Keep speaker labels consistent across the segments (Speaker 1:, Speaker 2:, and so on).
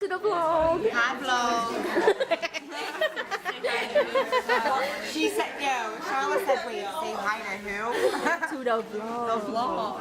Speaker 1: to the vlog.
Speaker 2: Hi, vlog. She said, no, Charlotte said, wait, say hi to who?
Speaker 1: To the vlog.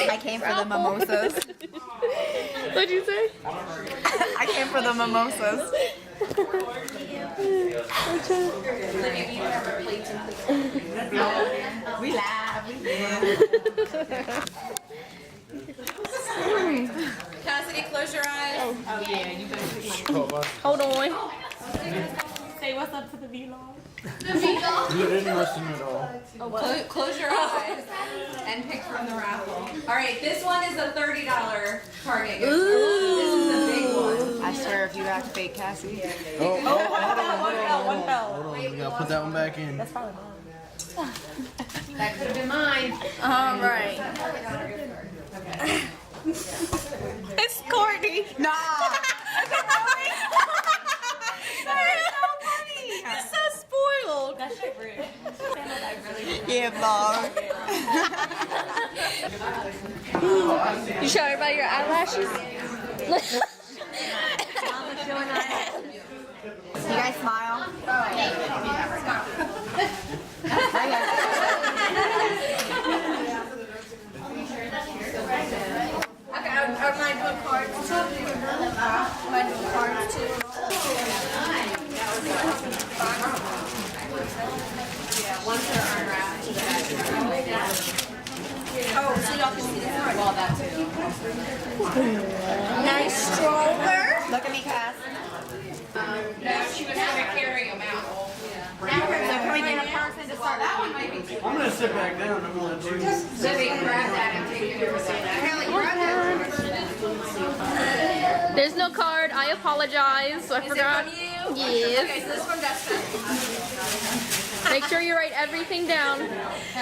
Speaker 2: I came for the mimosas.
Speaker 1: What'd you say?
Speaker 2: I came for the mimosas. We laugh. We laugh.
Speaker 3: Cassidy, close your eyes.
Speaker 1: Hold on.
Speaker 3: Say what's up to the vlog.
Speaker 4: You didn't listen at all.
Speaker 3: Close your eyes and pick from the raffle. All right, this one is a $30 Target gift. This is a big one.
Speaker 2: I swear if you got fake Cassie.
Speaker 4: Hold on. We gotta put that one back in.
Speaker 3: That could have been mine.
Speaker 1: All right.
Speaker 2: It's Courtney. Nah.
Speaker 1: He's so spoiled.
Speaker 3: That's shit rude.
Speaker 2: Yeah, vlog.
Speaker 1: You show everybody your eyelashes?
Speaker 2: You guys smile.
Speaker 3: Okay, are mine doing cards too? Am I doing cards too? Yeah, once they're unwrapped to the back. Oh, so y'all can see the card. Well, that too.
Speaker 1: Nice stroller.
Speaker 2: Look at me, Cass.
Speaker 3: No, she was going to carry them out.
Speaker 2: So can we get a person to start? That one might be too.
Speaker 4: I'm gonna sit back down. I'm gonna let you.
Speaker 3: Libby, grab that and take it over there. Haley, grab that.
Speaker 1: There's no card. I apologize. I forgot.
Speaker 3: Is it from you?
Speaker 1: Yes.
Speaker 3: Okay, so this one got sent.
Speaker 1: Make sure you write everything down.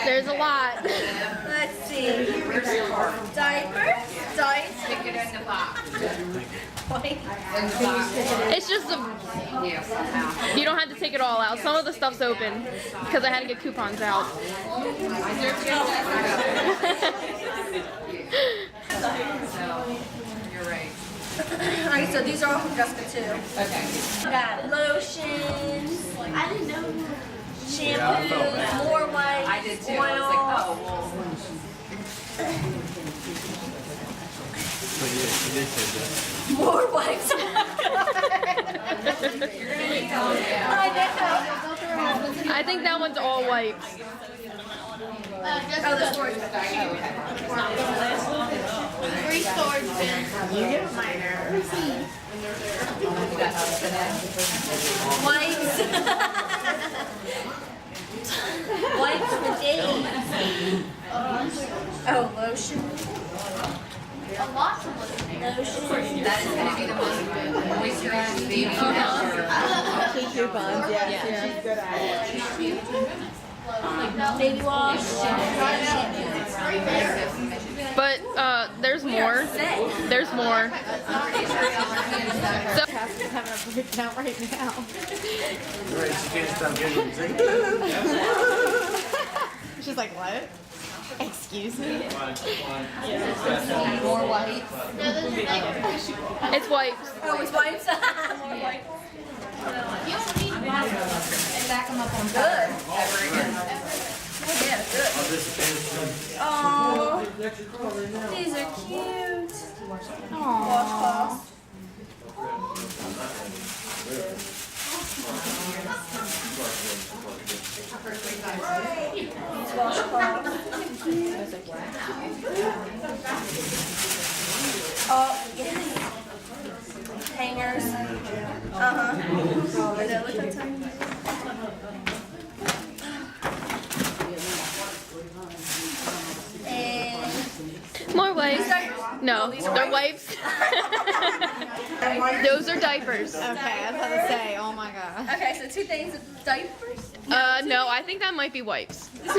Speaker 1: There's a lot.
Speaker 3: Let's see. Diapers, dice. Stick it in the box.
Speaker 1: It's just you don't have to take it all out. Some of the stuff's open because I had to get coupons out.
Speaker 3: You're right.
Speaker 5: Alright, so these are all from Jessica too.
Speaker 3: Okay.
Speaker 5: Got lotions. I didn't know. Shampoo, more wipes,
Speaker 3: I did too. I
Speaker 5: oil.
Speaker 3: was like, oh, well.
Speaker 5: More wipes.
Speaker 1: I think that one's all wipes.
Speaker 5: Oh, the storage bin. Three storage bins.
Speaker 2: You get my nerves.
Speaker 5: Wipes. Wipes for days. Oh, lotion. A lot of lotion.
Speaker 3: That is going to be the most moisturized baby
Speaker 2: Keep coupons, yeah. She's good at it.
Speaker 5: Baby wash.
Speaker 1: But there's more. There's more. So
Speaker 2: Cassie's having a breakdown right now.
Speaker 4: Right, she can't stop getting sick.
Speaker 2: She's like, what? Excuse me?
Speaker 3: more white.
Speaker 1: it's wipes.
Speaker 5: Oh, it's wipes. More wipes.
Speaker 3: And back them up on top.
Speaker 5: Good.
Speaker 3: Ever again.
Speaker 5: Yeah, good. Oh, these are cute. Washcloths. These washcloths. Oh, yes. Hangers. And then look at them. And
Speaker 1: More wipes. No, they're wipes. Those are diapers.
Speaker 2: Okay, I was about to say, oh my god.
Speaker 5: okay, so two things: diapers.
Speaker 1: No, I think that might be wipes.
Speaker 5: Okay,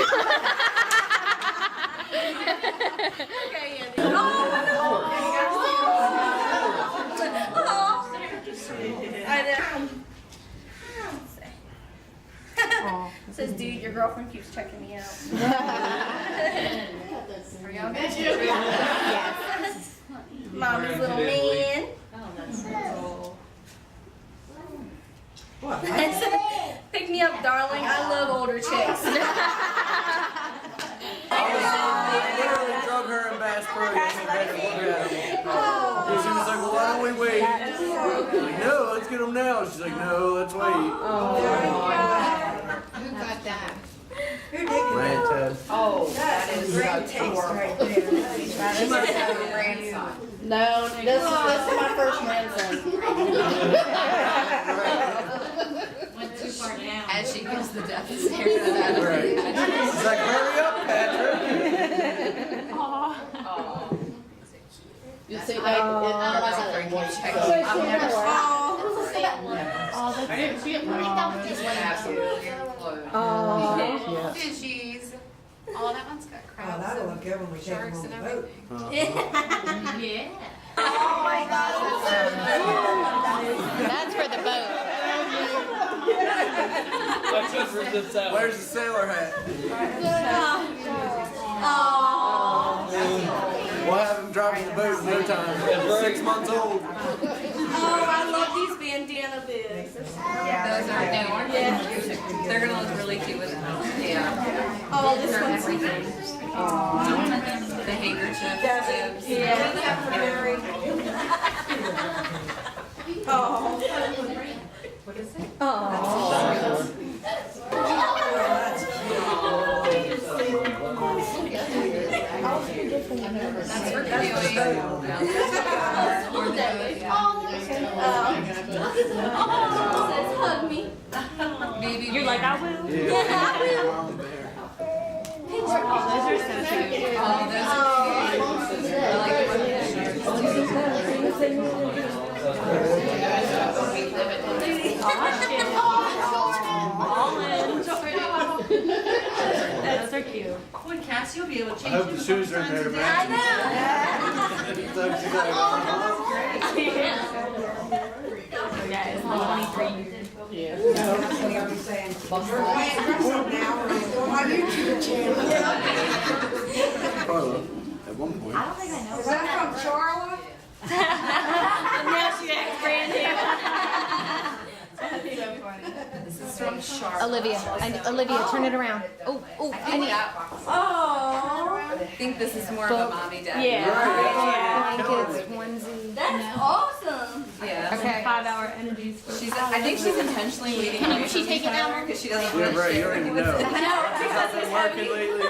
Speaker 5: yeah. Oh no! I know. Says, dude, your girlfriend keeps checking me out.
Speaker 3: Are y'all good?
Speaker 2: Yes.
Speaker 6: She was like, well, why don't we wait? Like, no, let's get them now. She's like, no, let's wait.
Speaker 3: Who got that?
Speaker 6: Ran Ted.
Speaker 3: Oh, that is so adorable. She must have a grandson.
Speaker 4: No, this is my first grandson.
Speaker 5: Went too far down.
Speaker 3: As she gives the death stare to that.
Speaker 6: Right. She's like, hurry up, Patrick.
Speaker 4: You see, like,
Speaker 3: I've never
Speaker 5: Oh, that's so cute. Look at that.
Speaker 3: Fishies. Oh, that one's got
Speaker 7: Oh,
Speaker 3: crabs
Speaker 7: that'll
Speaker 3: and
Speaker 7: look good when we take them
Speaker 3: sharks
Speaker 7: on
Speaker 3: and
Speaker 7: the boat.
Speaker 3: everything.
Speaker 5: Yeah.
Speaker 1: That's for the boat.
Speaker 6: Where's the sailor hat? We'll have him driving the boat in no time. 6 months old.
Speaker 4: oh, I love these bandana bibs.
Speaker 3: Those are They're gonna look really cute with them. Yeah.
Speaker 4: Oh, this
Speaker 3: For
Speaker 4: one's
Speaker 3: everything. The handkerchief. bibs.
Speaker 4: very. Oh.
Speaker 3: What is it?
Speaker 4: Oh.
Speaker 3: That's for canoeing.
Speaker 5: Says hug me.
Speaker 3: Baby.
Speaker 4: You're like, I will.
Speaker 6: Yeah,
Speaker 4: I will.
Speaker 6: Mama bear.
Speaker 4: Oh, those are so cute.
Speaker 3: Oh, those are cute. I like
Speaker 4: Those are cute.
Speaker 5: Boy, Cass, you'll be able to
Speaker 6: I
Speaker 5: change
Speaker 6: hope the shoes are in there to match.
Speaker 4: Yeah, it's 23 years.
Speaker 7: I'll be saying, we're playing wrestling now, we're still on YouTube channel.
Speaker 6: Carla, at one point.
Speaker 7: Is that from Charlotte?
Speaker 4: Now she acts brand new.
Speaker 3: This is from Charlotte.
Speaker 1: Olivia, turn it around. Oh,
Speaker 3: I think that box.
Speaker 4: Oh.
Speaker 3: I think this is more of a mommy daddy.
Speaker 4: Yeah.
Speaker 1: blankets, onesie.
Speaker 5: That's awesome.
Speaker 3: Yeah.
Speaker 1: Okay.
Speaker 4: 5-hour energies.
Speaker 3: I think she's intentionally waiting away from each other because she doesn't want
Speaker 6: Yeah,
Speaker 3: to
Speaker 6: right, you
Speaker 3: share
Speaker 6: already
Speaker 3: with
Speaker 6: know.
Speaker 3: them.
Speaker 6: I've been working lately.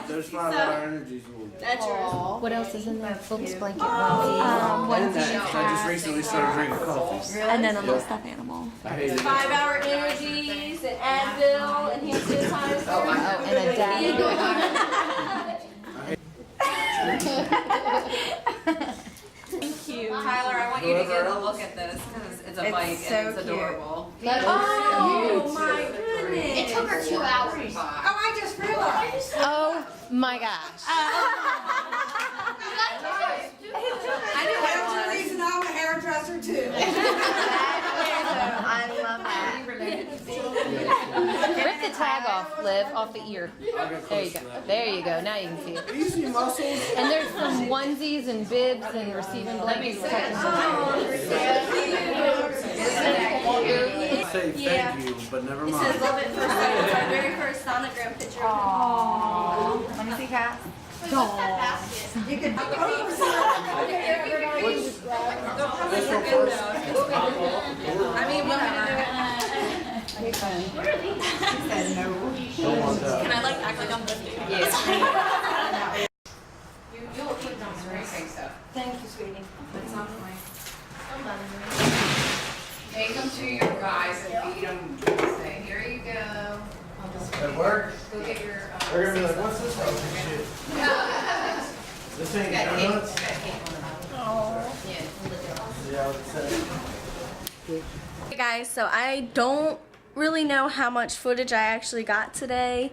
Speaker 6: Those 5-hour energies will.
Speaker 4: That's yours.
Speaker 1: What else is in there? Folks blanket,
Speaker 6: And that, I just recently started drinking coffee.
Speaker 4: And then a little stuffed animal.
Speaker 6: I hate it.
Speaker 4: 5-hour energies, an Advil, and hand sanitizer.
Speaker 1: Oh, and a dad.
Speaker 4: Thank you.
Speaker 3: Tyler, I want you to get a look at this because it's a bike
Speaker 2: so
Speaker 3: and it's
Speaker 2: cute.
Speaker 3: adorable.
Speaker 4: Oh my goodness.
Speaker 5: It took her 2 hours.
Speaker 7: Oh, I just realized.
Speaker 1: Oh my gosh.
Speaker 3: I knew
Speaker 7: That's
Speaker 3: it
Speaker 7: the reason I'm a hairdresser too.
Speaker 2: I love that.
Speaker 1: Rip the tag off, Liv, off the ear. There you go. There you go. Now you can see it.
Speaker 6: Easy muscles.
Speaker 1: And there's some onesies and bibs and receiving blankets.
Speaker 6: Say thank you, but never
Speaker 4: It says
Speaker 6: mind.
Speaker 4: love it first sight. It's our very first sonogram picture. Aww.
Speaker 2: Let me see, Cass.
Speaker 7: You could.
Speaker 6: This one first.
Speaker 3: I mean, whatever.
Speaker 6: Don't want that.
Speaker 4: Can I like act like I'm lifting?
Speaker 3: You'll keep them racing stuff.
Speaker 4: Thank you, sweetie.
Speaker 3: It's not funny. Take them to your guys and feed them. Say, here you go.
Speaker 6: At work,
Speaker 3: Go get your.
Speaker 6: they're gonna be like, what's this healthy shit? This ain't donuts? Yeah, what's that?
Speaker 4: Hey guys, so I don't really know how much footage I actually got today.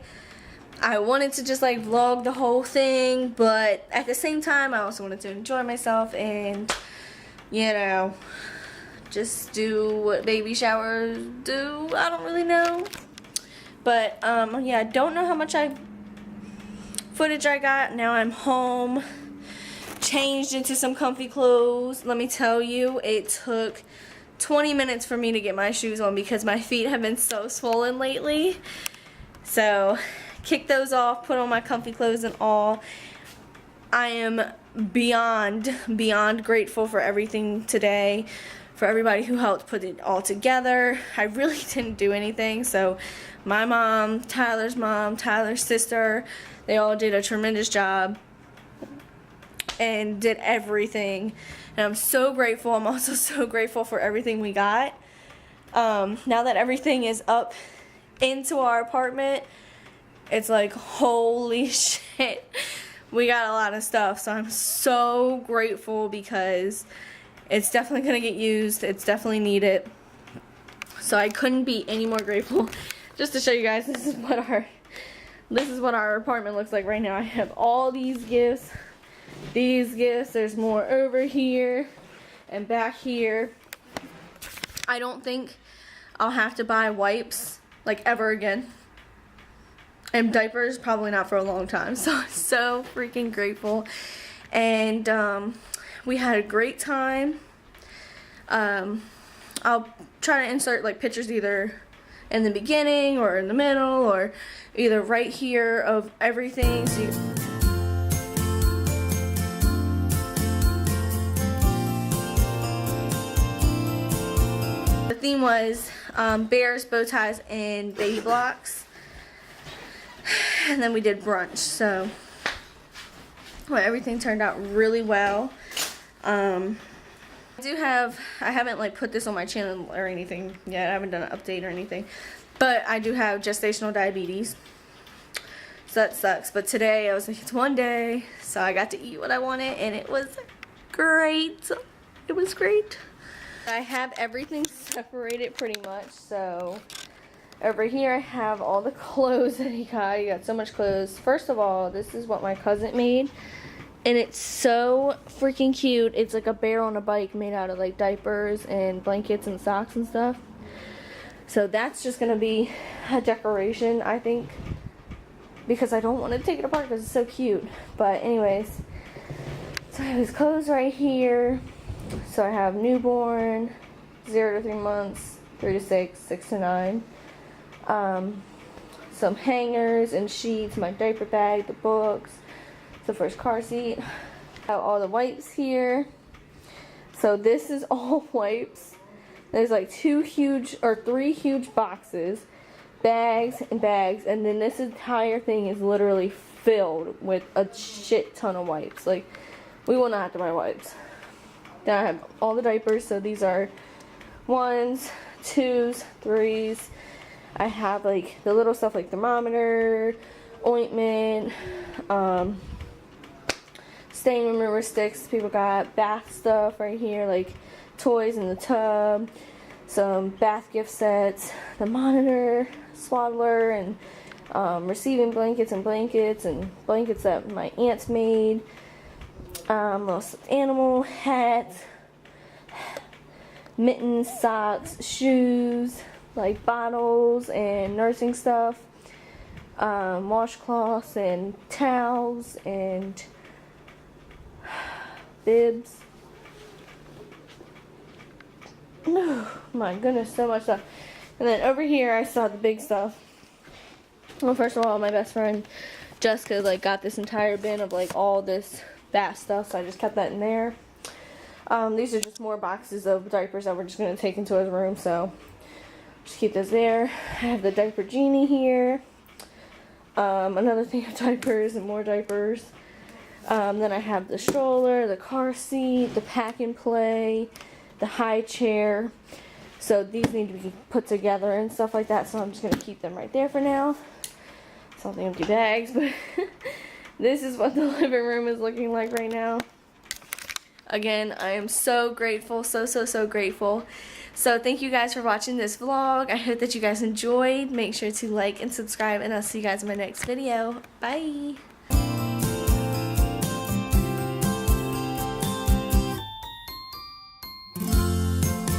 Speaker 4: I wanted to just like vlog the whole thing, but at the same time I also wanted to enjoy myself and, you know, just do what baby showers do. I don't really know. But yeah, I don't know how much footage I got. Now I'm home, changed into some comfy clothes. Let me tell you, it took 20 minutes for me to get my shoes on because my feet have been so swollen lately. So, kick those off, put on my comfy clothes and all. I am beyond grateful for everything today, for everybody who helped put it all together. I really didn't do anything, so my mom, Tyler's sister, they all did a tremendous job and did everything, and I'm so grateful. I'm also so grateful for everything we got. Now that everything is up into our apartment, it's like, holy shit, we got a lot of stuff. So I'm so grateful because it's definitely gonna get used. It's definitely needed. So I couldn't be any more grateful. Just to show you guys, this is what our apartment looks like right now. I have all these gifts. There's more over here and back here. I don't think I'll have to buy wipes like ever again. And diapers, probably not for a long time. So I'm so freaking grateful. And we had a great time. I'll try to insert like pictures either in the beginning or in the middle or either right here of everything. So the theme was bears, bow ties, and baby blocks. And then we did brunch, so everything turned out really well. I haven't like put this on my channel or anything yet. I haven't done an update or anything, but I do have gestational diabetes, so that sucks. But today I was like, it's one day, so I got to eat what I wanted, and it was great. It was great. I have everything separated pretty much, so over here I have all the clothes that he got. He got so much clothes. First of all, this is what my cousin made, and it's so freaking cute. It's like a bear on a bike made out of like diapers and blankets and socks and stuff. So that's just gonna be a decoration, I think, because I don't want to take it apart because it's so cute. But anyways, so I have his clothes right here. So I have newborn, 0 to 3 months, 3 to 6, 6 to 9. Some hangers and sheets, my diaper bag, the books, the first car seat. I have all the wipes here. So this is all wipes. There's like 3 huge boxes, bags and bags, and then this entire thing is literally filled with a shit ton of wipes. Like, we will not have to buy wipes. Then I have all the diapers, so these are 1s, 2s, 3s. I have like the little stuff like thermometer, ointment, stain remover sticks. People got bath stuff right here, like toys in the tub, some bath gift sets, the monitor, swaddler, and receiving blankets and blankets that my aunts made. Little animal hats, mittens, socks, shoes, like bottles and nursing stuff, washcloths and towels and bibs. Oh my goodness, so much stuff. And then over here I saw the big stuff. Well, first of all, my best friend Jessica like got this entire bin of like all this bath stuff, so I just kept that in there. These are just more boxes of diapers that we're just going to take into his room, so just keep this there. I have the diaper genie here, another thing of diapers and more diapers. Then I have the stroller, the car seat, the pack and play, the high chair. So these need to be put together and stuff like that, so I'm just going to keep them right there for now. It's all the empty bags, but this is what the living room is looking like right now. Again, I am so grateful, so grateful. So thank you guys for watching this vlog. I hope that you guys enjoyed. Make sure to like and subscribe, and I'll see you guys in my next video. Bye!